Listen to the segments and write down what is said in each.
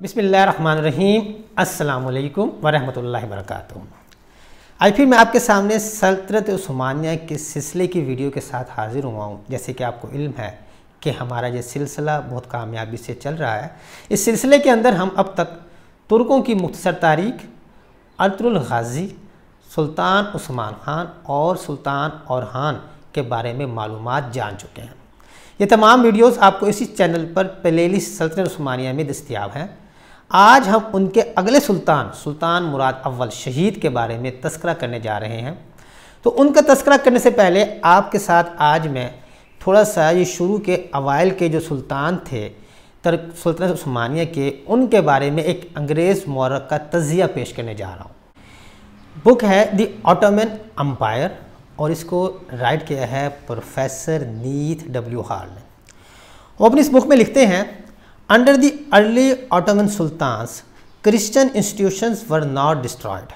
बिस्मिल्लाहिर्रहमानिर्रहीम। अस्सलामुअलैकुम वरहमतुल्लाहि वबरकातुहू। आज फिर मैं आपके सामने सल्तनत उस्मानिया के सिलसिले की वीडियो के साथ हाजिर हुआ हूँ। जैसे कि आपको इल्म है कि हमारा ये सिलसिला बहुत कामयाबी से चल रहा है। इस सिलसिले के अंदर हम अब तक तुर्कों की मुख्तसर तारीख, अर्तुगरुल गाज़ी, सुल्तान उस्मान खान और सुल्तान औरहान के बारे में मालूमात जान चुके हैं। ये तमाम वीडियोस आपको इसी चैनल पर प्लेलिस्ट सल्तनत उस्मानिया में दस्तयाब हैं। आज हम उनके अगले सुल्तान मुराद अव्वल शहीद के बारे में तस्करा करने जा रहे हैं। तो उनका तस्करा करने से पहले आपके साथ आज मैं थोड़ा सा ये शुरू के अवाइल के जो सुल्तान थे सल्तनत उस्मानिया के, उनके बारे में एक अंग्रेज़ मौरख का तज़िया पेश करने जा रहा हूँ। बुक है द ऑटोमन एम्पायर और इसको राइट किया है प्रोफेसर नीथ डब्ल्यू हॉल ने। वो अपनी इस बुक में लिखते हैं, under the early Ottoman sultans Christian institutions were not destroyed.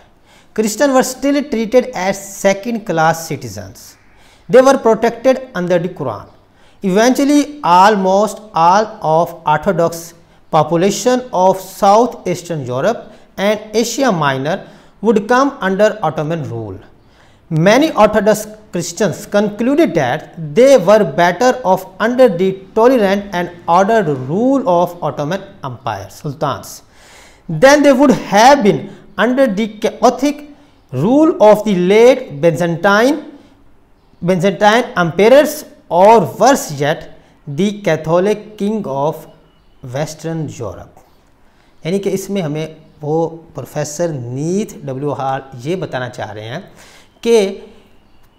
Christian were still treated as second class citizens. They were protected under the Quran. Eventually almost all of Orthodox population of Southeastern Europe and Asia Minor would come under Ottoman rule. Many Orthodox Christians concluded that they were better off under the tolerant and ordered rule of Ottoman Empire sultans than they would have been under the chaotic rule of the late Byzantine emperors, or worse yet the Catholic king of Western Europe। यानी कि इसमें हमें वो professor नीथ W hall ये बताना चाह रहे हैं कि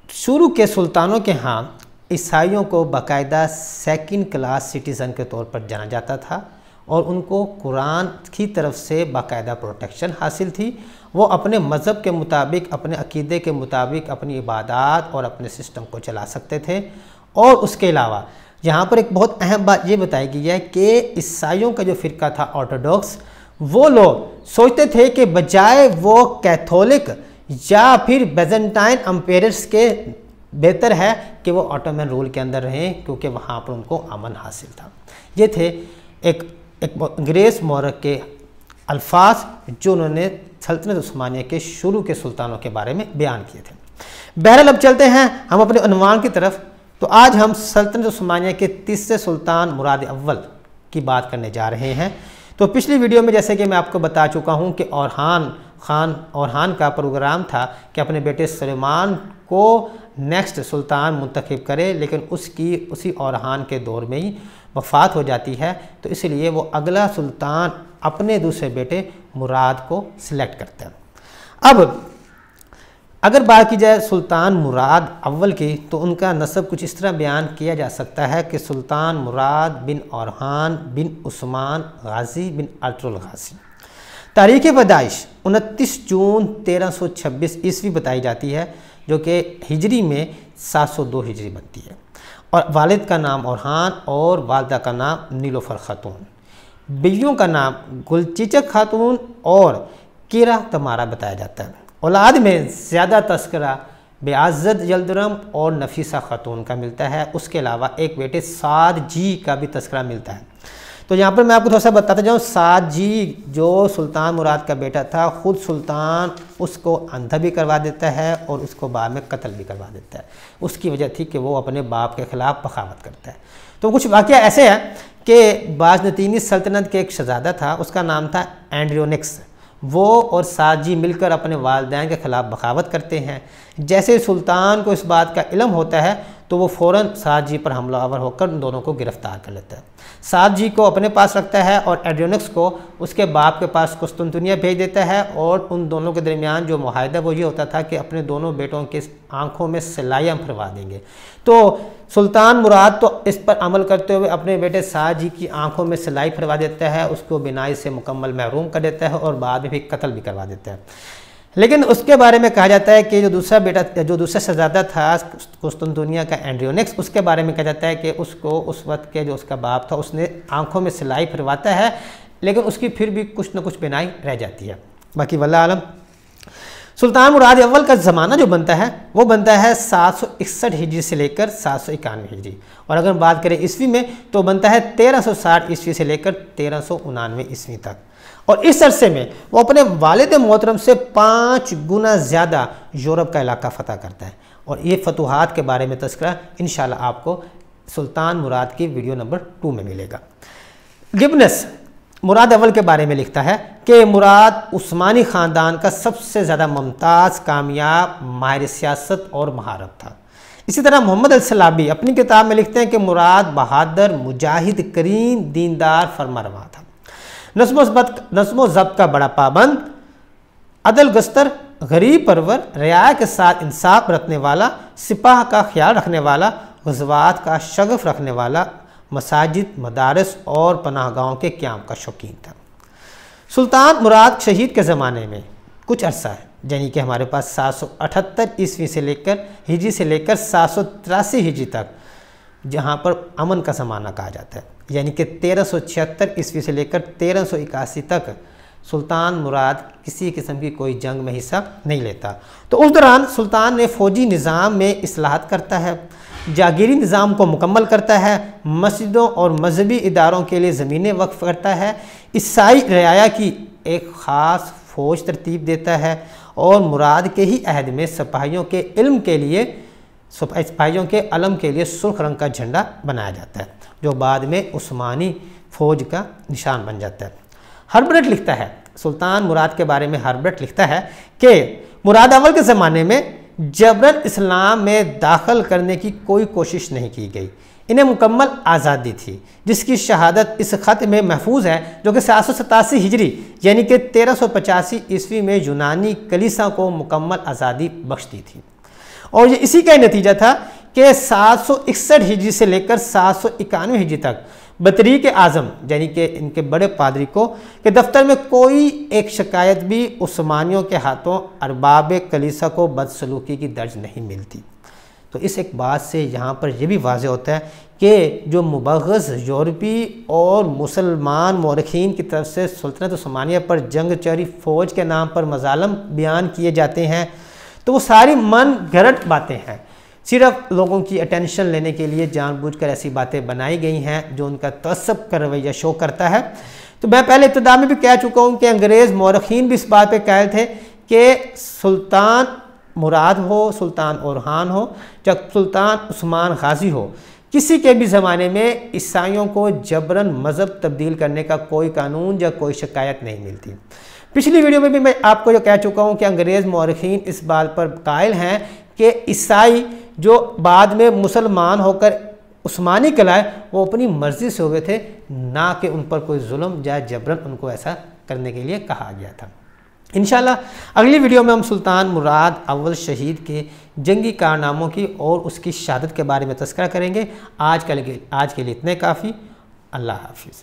शुरू के सुल्तानों के यहाँ ईसाइयों को बाकायदा सेकंड क्लास सिटीज़न के तौर पर जाना जाता था और उनको कुरान की तरफ से बाकायदा प्रोटेक्शन हासिल थी। वो अपने मज़हब के मुताबिक, अपने अकीदे के मुताबिक अपनी इबादत और अपने सिस्टम को चला सकते थे। और उसके अलावा यहाँ पर एक बहुत अहम बात ये बताई गई है कि ईसाइयों का जो फ़िरका था ऑर्थोडॉक्स, वो लोग सोचते थे कि बजाय वो कैथोलिक या फिर बैजेंटाइन एम्पायर्स के बेहतर है कि वो ऑटोमन रूल के अंदर रहें, क्योंकि वहाँ पर उनको अमन हासिल था। ये थे एक अंग्रेज़ मौरख के अल्फाज जो उन्होंने सल्तनत उस्मानिया के शुरू के सुल्तानों के बारे में बयान किए थे। बहरहाल अब चलते हैं हम अपने उन्वान की तरफ। तो आज हम सल्तनत उस्मानिया के तीसरे सुल्तान मुराद अव्वल की बात करने जा रहे हैं। तो पिछली वीडियो में जैसे कि मैं आपको बता चुका हूं कि औरहान का प्रोग्राम था कि अपने बेटे सुलेमान को नेक्स्ट सुल्तान मुंतखब करे, लेकिन उसी औरहान के दौर में ही वफ़ात हो जाती है। तो इसलिए वो अगला सुल्तान अपने दूसरे बेटे मुराद को सिलेक्ट करते हैं। अब अगर बात की जाए सुल्तान मुराद अव्वल की, तो उनका नसब कुछ इस तरह बयान किया जा सकता है कि सुल्तान मुराद बिन औरहान बिन उस्मान गाज़ी बिन अर्तुगरुल गाज़ी। तारीख़ पैदाइश 29 जून 1326 ईस्वी बताई जाती है, जो कि हिजरी में 702 हिजरी बनती है। और वालिद का नाम औरहान और वालदा का नाम नीलोफर खातून। बीवियों का नाम गुलचिचक खातून और कीरा तमारा बताया जाता है। औलाद में ज़्यादा तस्करा बेआज़त यल्दरम और नफीसा खातून का मिलता है। उसके अलावा एक बेटे साद जी का भी तस्करा मिलता है। तो यहाँ पर मैं आपको थोड़ा सा बताता जाऊँ, साद जी जो सुल्तान मुराद का बेटा था, ख़ुद सुल्तान उसको अंधा भी करवा देता है और उसको बाद में कत्ल भी करवा देता है। उसकी वजह थी कि वो अपने बाप के ख़िलाफ़ बगावत करता है। तो कुछ वाक़या ऐसे है कि बाज़नतीनी सल्तनत के एक शहज़ादा था, उसका नाम था एंड्रियोनिक्स। वो और साद जी मिलकर अपने वालिदैन के ख़िलाफ़ बगावत करते हैं। जैसे सुल्तान को इस बात का इल्म होता है तो वो फ़ौरन साद जी पर हमलावर होकर उन दोनों को गिरफ़्तार कर लेता है। साद जी को अपने पास रखता है और एंड्रियोनिक्स को उसके बाप के पास कुस्तुनतुनिया भेज देता है। और उन दोनों के दरमियान जो मुआहदा वो ये होता था कि अपने दोनों बेटों की आँखों में सिलाइयाँ फरवा देंगे। तो सुल्तान मुराद तो इस पर अमल करते हुए अपने बेटे साद जी की आंखों में सिलाई फरवा देता है, उसको बिनाई से मुकम्मल महरूम कर देता है और बाद में भी कत्ल भी करवा देता है। लेकिन उसके बारे में कहा जाता है कि जो दूसरा शहजादा था कुस्तुनतुनिया का एंड्रियोनिक्स, उसके बारे में कहा जाता है कि उसको उस वक्त के जो उसका बाप था उसने आंखों में सिलाई फरवाता है, लेकिन उसकी फिर भी कुछ न कुछ बिनाई रह जाती है। बाकी वल्लाह आलम। सुल्तान मुराद अव्वल का ज़माना जो बनता है वो बनता है 761 हिजरी से लेकर 791 हिजरी, और अगर बात करें ईस्वी में तो बनता है 1360 ईस्वी से लेकर 1399 ईस्वी तक। और इस अरसे में वो अपने वालिद मोहतरम से 5 गुना ज़्यादा यूरोप का इलाका फ़तह करता है। और ये फतूहात के बारे में तज़किरा इंशाल्लाह आपको सुल्तान मुराद की वीडियो नंबर 2 में मिलेगा। गिब्नस मुराद अव्वल के बारे में लिखता है कि मुराद उस्मानी ख़ानदान का सबसे ज़्यादा मुमताज़, कामयाब, माहिर सियासत और महारत था। इसी तरह मोहम्मद अल-सलाबी अपनी किताब में लिखते हैं कि मुराद बहादुर, मुजाहिद, करीम, दीनदार, फरमारवा था। नस्मो ज़ब्त का बड़ा पाबंद, अदल गस्तर, गरीब परवर, रियाया के साथ इंसाफ रखने वाला, सिपाह का ख्याल रखने वाला, ग़ज़वात का शगफ रखने वाला, मसाजिद, मदारस और पनाहगाहों के क़याम का शौकीन था। सुल्तान मुराद शहीद के ज़माने में कुछ अरसा है, यानी कि हमारे पास 778 ईस्वी से लेकर हिजरी से लेकर 783 हिजरी तक, जहाँ पर अमन का ज़माना कहा जाता है, यानी कि 1376 ईस्वी से लेकर 1381 तक सुल्तान मुराद किसी किस्म की कोई जंग में हिस्सा नहीं लेता। तो उस दौरान सुल्तान ने फ़ौजी निज़ाम में इस्लाहत करता है, जागीरी निज़ाम को मुकम्मल करता है, मस्जिदों और मजहबी इदारों के लिए ज़मीनें वक्फ करता है, ईसाई रियाया की एक ख़ास फ़ौज तरतीब देता है, और मुराद के ही अहद में सिपाहियों के इल्म के लिए, सिपाहियों के अलम के लिए सुर्ख रंग का झंडा बनाया जाता है, जो बाद में उस्मानी फ़ौज का निशान बन जाता है। हर्बर्ट लिखता है, सुल्तान मुराद के बारे में हर्बर्ट लिखता है कि मुराद अव्वल के ज़माने में जबरन इस्लाम में दाखिल करने की कोई कोशिश नहीं की गई, इन्हें मुकम्मल आज़ादी थी, जिसकी शहादत इस ख़त में महफूज है, जो कि 787 हिजरी यानी कि 1385 ईस्वी में यूनानी कलीसा को मुकम्मल आज़ादी बख्श दी थी। और ये इसी का नतीजा था कि 761 हिजरी से लेकर 791 हिजरी तक बतरीक आज़म यानी कि इनके बड़े पादरी को के दफ्तर में कोई एक शिकायत भी उस्मानियों के हाथों अरबाब कलीसा को बदसलूकी की दर्ज नहीं मिलती। तो इस एक बात से यहाँ पर यह भी वाज़ेह होता है कि जो मुबग़ज़ यूरोपी और मुसलमान मौरखीन की तरफ से सुल्तनत उस्मानिया पर जंग चोरी फ़ौज के नाम पर मज़ालम बयान किए जाते हैं, तो वो सारी मन गढ़ंत बातें हैं, सिर्फ लोगों की अटेंशन लेने के लिए जानबूझकर ऐसी बातें बनाई गई हैं जो उनका तसब का रवैया शो करता है। तो मैं पहले इब्तिदा में भी कह चुका हूँ कि अंग्रेज़ मौरखीन भी इस बात पे कायल थे कि सुल्तान मुराद हो, सुल्तान ओरहान हो या सुल्तान उस्मान गाजी हो, किसी के भी ज़माने में ईसाइयों को जबरन मज़हब तब्दील करने का कोई कानून या कोई शिकायत नहीं मिलती। पिछली वीडियो में भी मैं आपको जो कह चुका हूँ कि अंग्रेज़ मौरखीन इस बात पर कायल हैं कि ईसाई जो बाद में मुसलमान होकर उस्मानी कहलाए वो अपनी मर्ज़ी से हुए थे, ना कि उन पर कोई जुल्म या जबरन उनको ऐसा करने के लिए कहा गया था। इंशाल्लाह अगली वीडियो में हम सुल्तान मुराद अव्वल शहीद के जंगी कारनामों की और उसकी शहादत के बारे में तज़किरा करेंगे। आज के लिए इतने काफ़ी। अल्लाह हाफिज़।